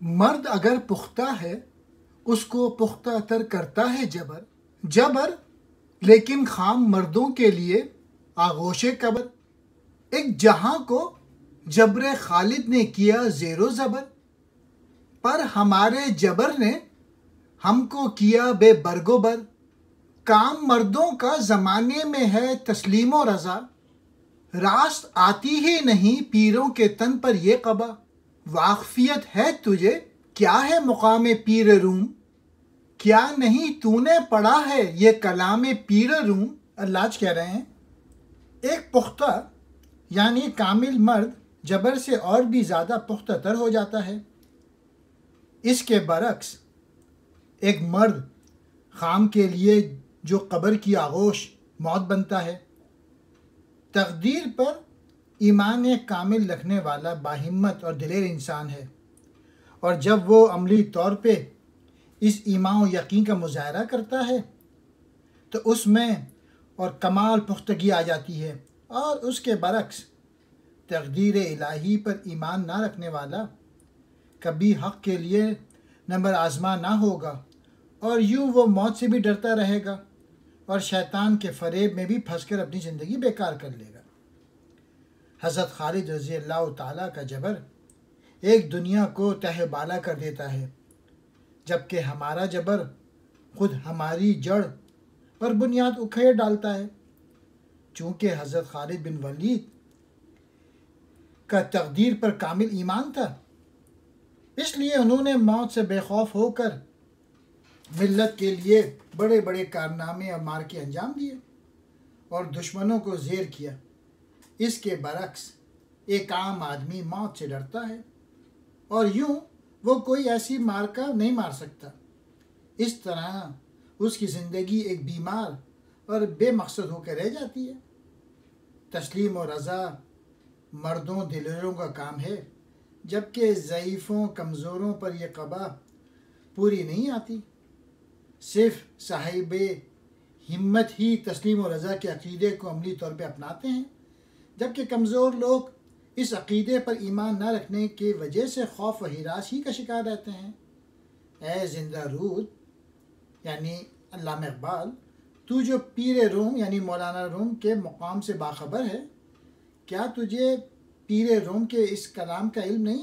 مرد اگر پختہ ہے اس کو پختہ تر کرتا ہے جبر لیکن خام مردوں کے لیے آغوش قبر۔ ایک جہاں کو جبر خالد نے کیا زیر و زبر، پر ہمارے جبر نے ہم کو کیا بے برگ و بر۔ کام مردوں کا زمانے میں ہے تسلیم و رضا، راست آتی ہی نہیں پیروں کے تن پر یہ قبا۔ واقفیت ہے تجھے کیا ہے مقام پیر روم، کیا نہیں تو نے پڑھا ہے یہ کلام پیر روم۔ اللاج کہہ رہے ہیں ایک پختہ یعنی کامل مرد جبر سے اور بھی زیادہ پختہ تر ہو جاتا ہے۔ اس کے برعکس ایک مرد خام کے لیے جو قبر کی آغوش موت بنتا ہے۔ تقدیر پر ایمان کامل رکھنے والا باہمت اور دلیر انسان ہے، اور جب وہ عملی طور پہ اس ایمان و یقین کا مظاہرہ کرتا ہے تو اس میں اور کمال پختگی آ جاتی ہے، اور اس کے برعکس تقدیر الہی پر ایمان نہ رکھنے والا کبھی حق کے لیے نمبر آزما نہ ہوگا، اور یوں وہ موت سے بھی ڈرتا رہے گا اور شیطان کے فریب میں بھی پھنس کر اپنی زندگی بیکار کر لے گا۔ حضرت خالد رضی اللہ تعالیٰ کا جبر ایک دنیا کو تہ بالا کر دیتا ہے، جبکہ ہمارا جبر خود ہماری جڑ پر بنیاد اکھیڑ ڈالتا ہے۔ چونکہ حضرت خالد بن ولید کا تقدیر پر کامل ایمان تھا، اس لیے انہوں نے موت سے بے خوف ہو کر ملت کے لیے بڑے بڑے کارنامے اور مارکے انجام دیے اور دشمنوں کو زیر کیا۔ اس کے برعکس ایک عام آدمی موت سے ڈرتا ہے، اور یوں وہ کوئی ایسی مارکہ نہیں مار سکتا۔ اس طرح اس کی زندگی ایک بیمار اور بے مقصد ہو کر رہ جاتی ہے۔ تسلیم و رضا مردوں دلیروں کا کام ہے، جبکہ ضعیفوں کمزوروں پر یہ قبا پوری نہیں آتی۔ صرف صاحب ہمت ہی تسلیم و رضا کے عقیدے کو عملی طور پہ اپناتے ہیں، جبکہ کمزور لوگ اس عقیدے پر ایمان نہ رکھنے کی وجہ سے خوف و ہراس ہی کا شکار رہتے ہیں۔ اے زندہ رود یعنی علامہ اقبال، تو جو پیر روم یعنی مولانا روم کے مقام سے باخبر ہے، کیا تجھے پیر روم کے اس کلام کا علم نہیں؟